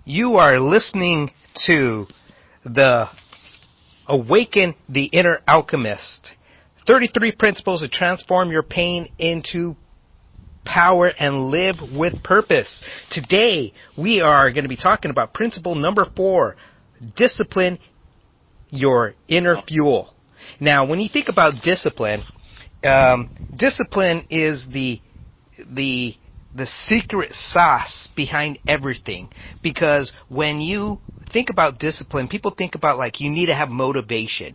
You are listening to the Awaken the Inner Alchemist. 33 principles to transform your pain into power and live with purpose. Today, we are going to be talking about principle number 4, discipline your inner fuel. Now, when you think about discipline, discipline is the secret sauce behind everything. Because when you think about discipline, people think about like you need to have motivation.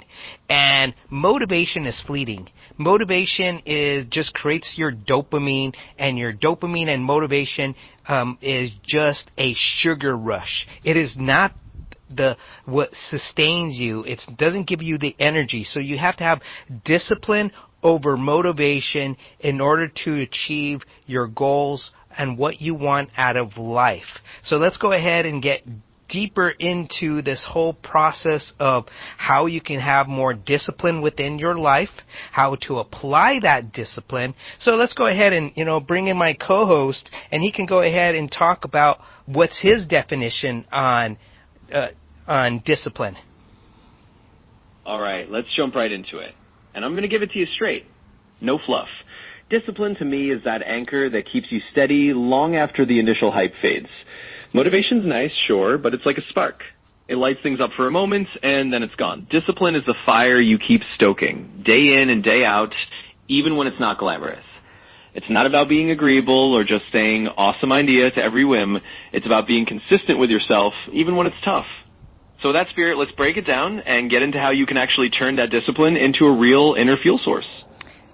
And motivation is fleeting. Motivation just creates your dopamine, and your dopamine and motivation is just a sugar rush. It is not what sustains you. It doesn't give you the energy. So you have to have discipline over motivation in order to achieve your goals and what you want out of life. So let's go ahead and get deeper into this whole process of how you can have more discipline within your life, how to apply that discipline. So let's go ahead and, bring in my co-host, and he can go ahead and talk about what's his definition on discipline. All right, let's jump right into it. And I'm going to give it to you straight. No fluff. Discipline to me is that anchor that keeps you steady long after the initial hype fades. Motivation's nice, sure, but it's like a spark. It lights things up for a moment, and then it's gone. Discipline is the fire you keep stoking, day in and day out, even when it's not glamorous. It's not about being agreeable or just saying awesome idea to every whim. It's about being consistent with yourself, even when it's tough. So with that spirit, let's break it down and get into how you can actually turn that discipline into a real inner fuel source.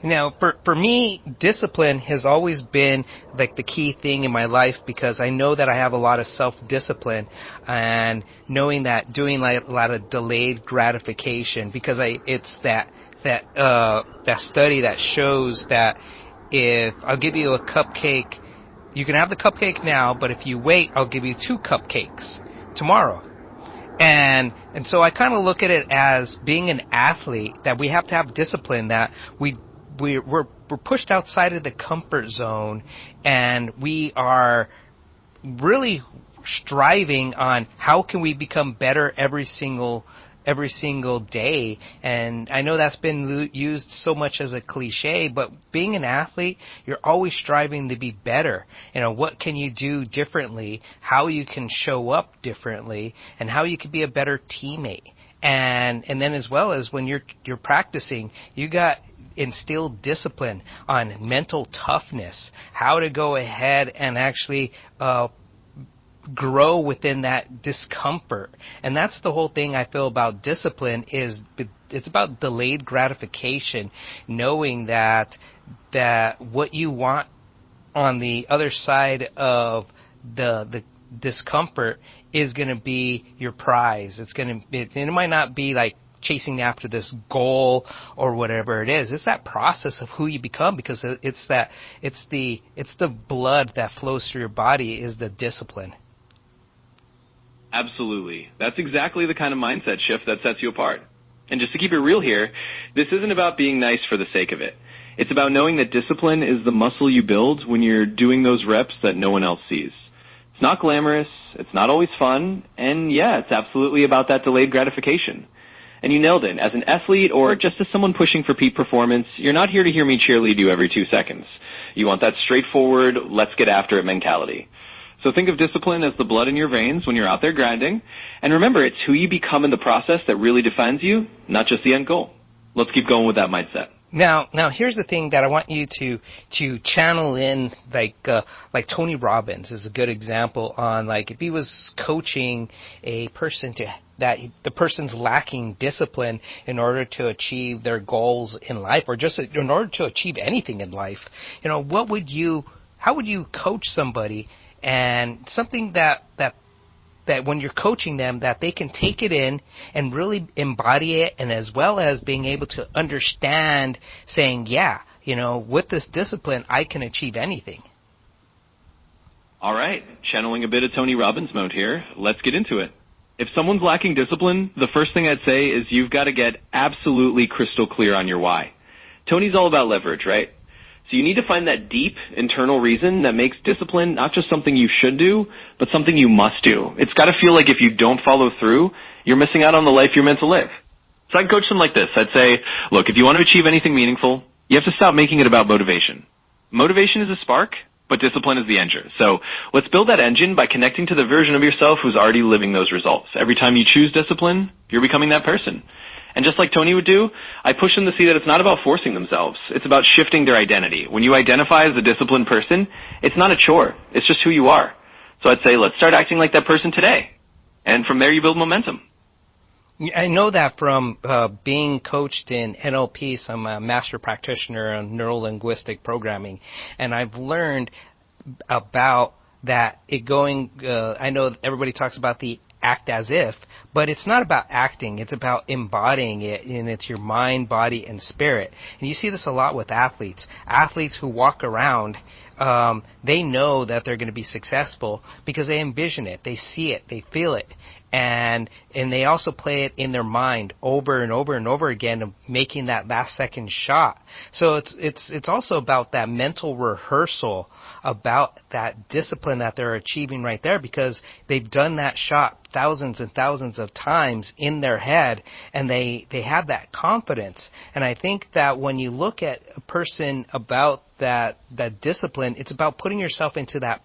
Now, for me, discipline has always been like the key thing in my life, because I know that I have a lot of self-discipline, and knowing that doing like a lot of delayed gratification, because it's that study that shows that if I'll give you a cupcake, you can have the cupcake now, but if you wait, I'll give you 2 cupcakes tomorrow. And so I kind of look at it as being an athlete, that we have to have discipline, that we're pushed outside of the comfort zone, and we are really striving on how can we become better every single day. And I know that's been used so much as a cliche, but being an athlete, you're always striving to be better. What can you do differently, how you can show up differently, and how you can be a better teammate. And then as well as when you're practicing, you got instilled discipline on mental toughness, how to go ahead and actually grow within that discomfort. And that's the whole thing I feel about discipline, is it's about delayed gratification, knowing that what you want on the other side of the discomfort is going to be your prize. It might not be like chasing after this goal or whatever it is. It's that process of who you become, because it's the blood that flows through your body is the discipline. Absolutely. That's exactly the kind of mindset shift that sets you apart. And just to keep it real here, this isn't about being nice for the sake of it. It's about knowing that discipline is the muscle you build when you're doing those reps that no one else sees. It's not glamorous, it's not always fun, and yeah, it's absolutely about that delayed gratification. And you nailed it. As an athlete, or just as someone pushing for peak performance, you're not here to hear me cheerlead you every 2 seconds. You want that straightforward, let's get after it mentality. So think of discipline as the blood in your veins when you're out there grinding. And remember, it's who you become in the process that really defines you, not just the end goal. Let's keep going with that mindset. Now here's the thing that I want you to channel in, like Tony Robbins is a good example on, like, if he was coaching a person that the person's lacking discipline in order to achieve their goals in life, or just in order to achieve anything in life, how would you coach somebody, and something that when you're coaching them, that they can take it in and really embody it, and as well as being able to understand, saying, with this discipline, I can achieve anything. All right, channeling a bit of Tony Robbins mode here. Let's get into it. If someone's lacking discipline, the first thing I'd say is you've got to get absolutely crystal clear on your why. Tony's all about leverage, right? So you need to find that deep internal reason that makes discipline not just something you should do, but something you must do. It's got to feel like if you don't follow through, you're missing out on the life you're meant to live. So I'd coach them like this. I'd say, look, if you want to achieve anything meaningful, you have to stop making it about motivation. Motivation is a spark, but discipline is the engine. So let's build that engine by connecting to the version of yourself who's already living those results. Every time you choose discipline, you're becoming that person. And just like Tony would do, I push them to see that it's not about forcing themselves. It's about shifting their identity. When you identify as a disciplined person, it's not a chore. It's just who you are. So I'd say, let's start acting like that person today. And from there, you build momentum. I know that from being coached in NLP. So I'm a master practitioner on neuro-linguistic programming, and I've learned about that I know everybody talks about the act as if, but it's not about acting. It's about embodying it, and it's your mind, body, and spirit. And you see this a lot with athletes. Athletes who walk around, they know that they're going to be successful because they envision it, they see it, they feel it. And they also play it in their mind over and over and over again, of making that last second shot. So it's also about that mental rehearsal, about that discipline that they're achieving right there, because they've done that shot thousands and thousands of times in their head, and they have that confidence. And I think that when you look at a person about that discipline, it's about putting yourself into that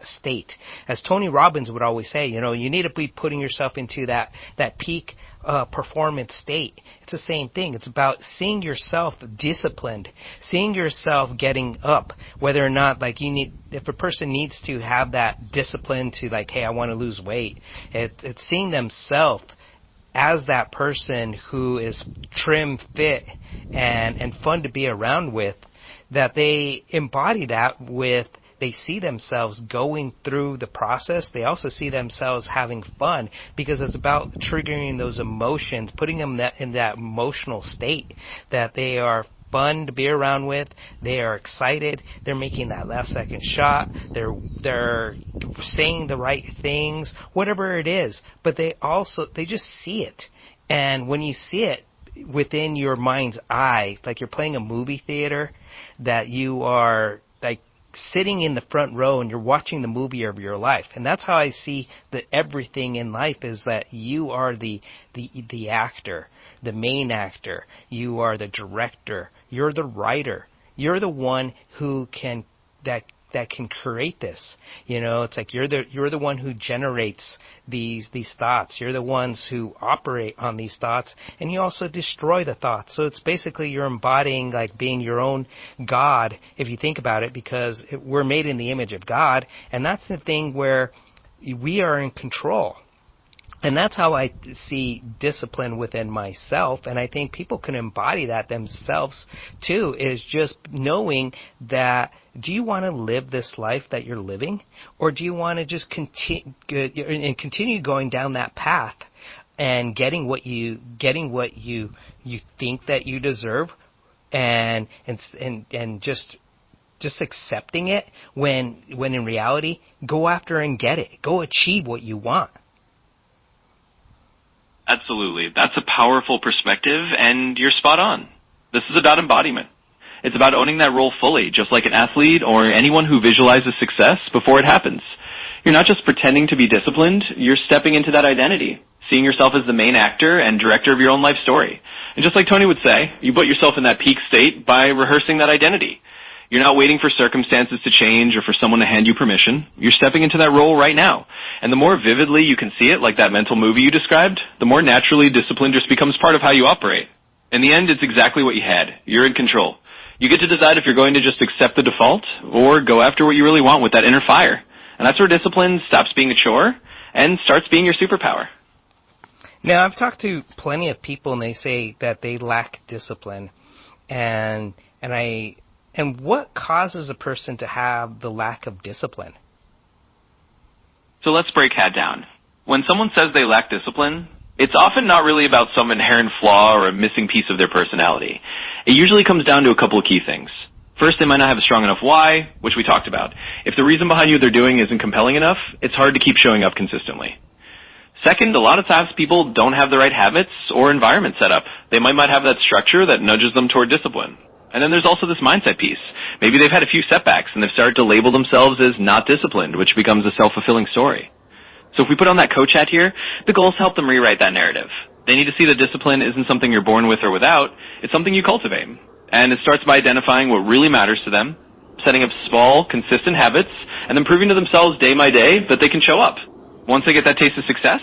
state. As Tony Robbins would always say, you need to be putting yourself into that peak performance state. It's the same thing. It's about seeing yourself disciplined, seeing yourself getting up, whether or not if a person needs to have that discipline to hey, I want to lose weight, it's seeing themselves as that person who is trim, fit, and fun to be around with, that they embody that with. They see themselves going through the process. They also see themselves having fun, because it's about triggering those emotions, putting them in that emotional state that they are fun to be around with. They are excited. They're making that last second shot. They're saying the right things, whatever it is. But they just see it. And when you see it within your mind's eye, like you're playing a movie theater, that you are sitting in the front row and you're watching the movie of your life. And that's how I see that everything in life is that you are the actor, the main actor. You are the director. You're the writer. You're the one who can create this. It's like you're the one who generates these thoughts. You're the ones who operate on these thoughts, and you also destroy the thoughts. So it's basically you're embodying being your own God, if you think about it, because we're made in the image of God, and that's the thing where we are in control. And that's how I see discipline within myself, and I think people can embody that themselves too, is just knowing that, do you want to live this life that you're living, or do you want to just continue going down that path and getting what you think that you deserve, and just accepting it, when in reality, go after and get it, go achieve what you want. Absolutely. That's a powerful perspective, and you're spot on. This is about embodiment. It's about owning that role fully, just like an athlete or anyone who visualizes success before it happens. You're not just pretending to be disciplined, you're stepping into that identity, seeing yourself as the main actor and director of your own life story. And just like Tony would say, you put yourself in that peak state by rehearsing that identity. You're not waiting for circumstances to change or for someone to hand you permission. You're stepping into that role right now. And the more vividly you can see it, like that mental movie you described, the more naturally discipline just becomes part of how you operate. In the end, it's exactly what you had. You're in control. You get to decide if you're going to just accept the default or go after what you really want with that inner fire. And that's where discipline stops being a chore and starts being your superpower. Now, I've talked to plenty of people, and they say that they lack discipline. And what causes a person to have the lack of discipline? So let's break that down. When someone says they lack discipline, it's often not really about some inherent flaw or a missing piece of their personality. It usually comes down to a couple of key things. First, they might not have a strong enough why, which we talked about. If the reason behind what they're doing isn't compelling enough, it's hard to keep showing up consistently. Second, a lot of times people don't have the right habits or environment set up. They might not have that structure that nudges them toward discipline. And then there's also this mindset piece. Maybe they've had a few setbacks and they've started to label themselves as not disciplined, which becomes a self-fulfilling story. So if we put on that coach hat here, the goal is to help them rewrite that narrative. They need to see that discipline isn't something you're born with or without. It's something you cultivate. And it starts by identifying what really matters to them, setting up small, consistent habits, and then proving to themselves day by day that they can show up. Once they get that taste of success,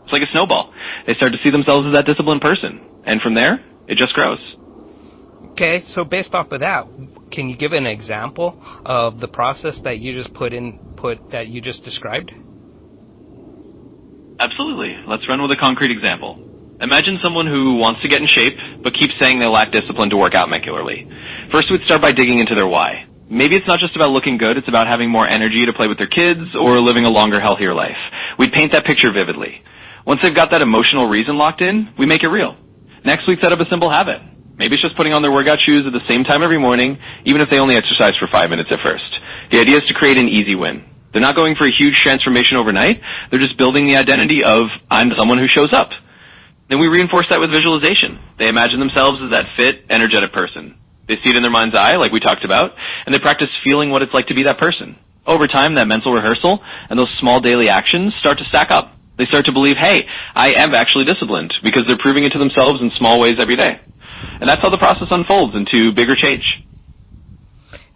it's like a snowball. They start to see themselves as that disciplined person. And from there, it just grows. Okay, so based off of that, can you give an example of the process that you just described? Absolutely. Let's run with a concrete example. Imagine someone who wants to get in shape, but keeps saying they lack discipline to work out regularly. First, we'd start by digging into their why. Maybe it's not just about looking good, it's about having more energy to play with their kids or living a longer, healthier life. We'd paint that picture vividly. Once they've got that emotional reason locked in, we make it real. Next, we'd set up a simple habit. Maybe it's just putting on their workout shoes at the same time every morning, even if they only exercise for 5 minutes at first. The idea is to create an easy win. They're not going for a huge transformation overnight. They're just building the identity of, I'm someone who shows up. Then we reinforce that with visualization. They imagine themselves as that fit, energetic person. They see it in their mind's eye, like we talked about, and they practice feeling what it's like to be that person. Over time, that mental rehearsal and those small daily actions start to stack up. They start to believe, hey, I am actually disciplined, because they're proving it to themselves in small ways every day. And that's how the process unfolds into bigger change.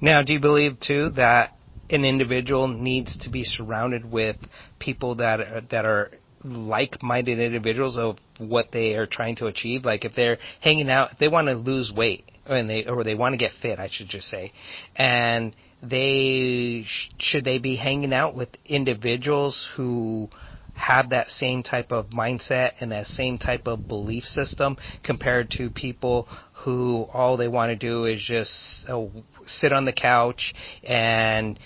Now, do you believe, too, that an individual needs to be surrounded with people that are like-minded individuals of what they are trying to achieve? Like if they're hanging out, if they want to lose weight, or they want to get fit, I should just say, and should they be hanging out with individuals who have that same type of mindset and that same type of belief system compared to people who all they want to do is just sit on the couch and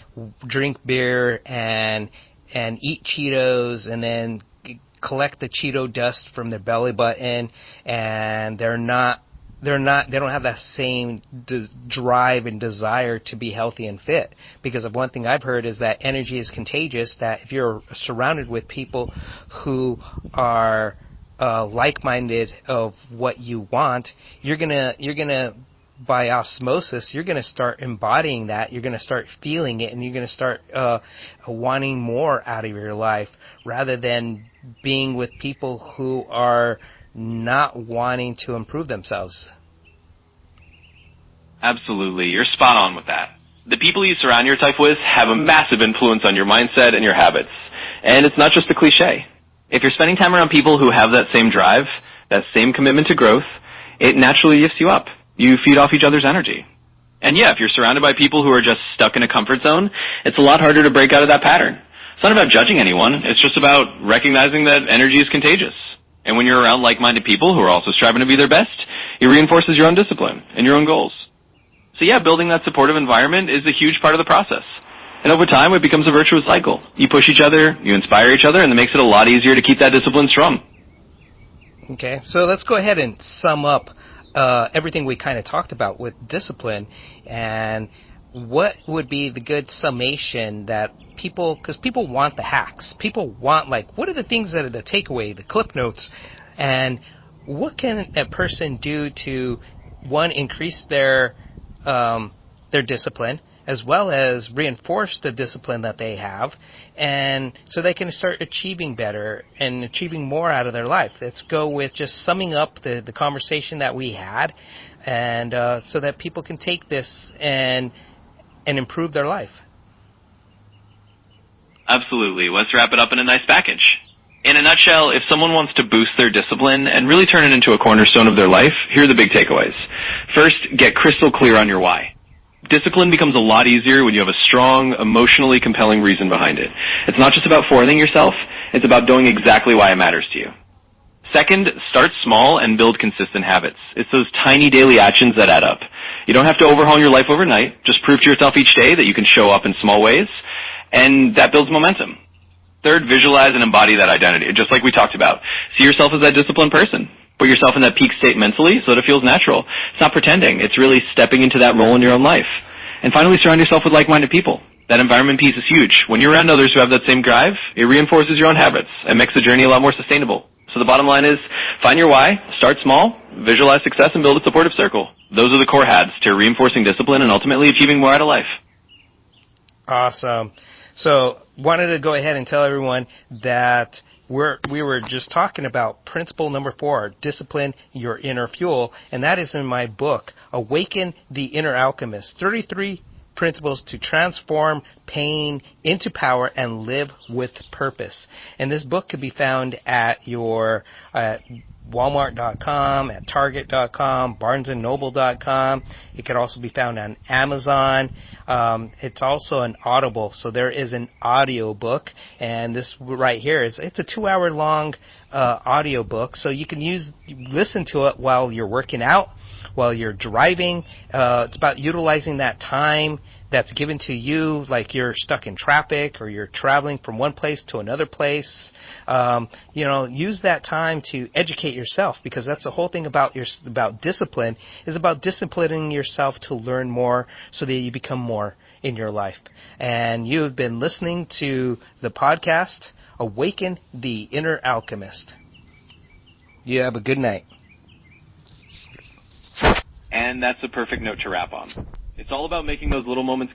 drink beer and eat Cheetos and then collect the Cheeto dust from their belly button, and they don't have that same drive and desire to be healthy and fit. Because of one thing I've heard is that energy is contagious, that if you're surrounded with people who are like-minded of what you want, you're gonna by osmosis, you're going to start embodying that, you're going to start feeling it, and you're going to start wanting more out of your life, rather than being with people who are not wanting to improve themselves. Absolutely. You're spot on with that. The people you surround yourself with have a massive influence on your mindset and your habits. And it's not just a cliche. If you're spending time around people who have that same drive, that same commitment to growth, it naturally lifts you up. You feed off each other's energy. And yeah, if you're surrounded by people who are just stuck in a comfort zone, it's a lot harder to break out of that pattern. It's not about judging anyone. It's just about recognizing that energy is contagious. And when you're around like-minded people who are also striving to be their best, it reinforces your own discipline and your own goals. So yeah, building that supportive environment is a huge part of the process. And over time, it becomes a virtuous cycle. You push each other, you inspire each other, and it makes it a lot easier to keep that discipline strong. Okay, so let's go ahead and sum up everything we kind of talked about with discipline, and what would be the good summation that people, because people want the hacks, people want, like, what are the things that are the takeaway, the clip notes, and what can a person do to, one, increase their discipline, as well as reinforce the discipline that they have, and so they can start achieving better and achieving more out of their life. Let's go with just summing up the conversation that we had, and so that people can take this and improve their life. Absolutely. Let's wrap it up in a nice package. In a nutshell, if someone wants to boost their discipline and really turn it into a cornerstone of their life, here are the big takeaways. First, get crystal clear on your why. Discipline becomes a lot easier when you have a strong, emotionally compelling reason behind it. It's not just about forcing yourself, it's about knowing exactly why it matters to you. Second, start small and build consistent habits. It's those tiny daily actions that add up. You don't have to overhaul your life overnight. Just prove to yourself each day that you can show up in small ways, and that builds momentum. Third, visualize and embody that identity, just like we talked about. See yourself as that disciplined person. Put yourself in that peak state mentally so that it feels natural. It's not pretending. It's really stepping into that role in your own life. And finally, surround yourself with like-minded people. That environment piece is huge. When you're around others who have that same drive, it reinforces your own habits and makes the journey a lot more sustainable. So the bottom line is, find your why, start small, visualize success, and build a supportive circle. Those are the core hats to reinforcing discipline and ultimately achieving more out of life. Awesome. So wanted to go ahead and tell everyone that we were just talking about principle number 4, discipline your inner fuel, and that is in my book, Awaken the Inner Alchemist, 33 principles to transform pain into power and live with purpose. And this book could be found at your Walmart.com, at Target.com, BarnesandNoble.com. It could also be found on Amazon. It's also an Audible, so there is an audio book, and this right here it's a 2-hour long audio book, so you can listen to it while you're working out, while you're driving. It's about utilizing that time that's given to you, like you're stuck in traffic or you're traveling from one place to another place. Use that time to educate yourself, because that's the whole thing about discipline, is about disciplining yourself to learn more so that you become more in your life. And you have been listening to the podcast, Awaken the Inner Alchemist. You have a good night. And that's a perfect note to wrap on. It's all about making those little moments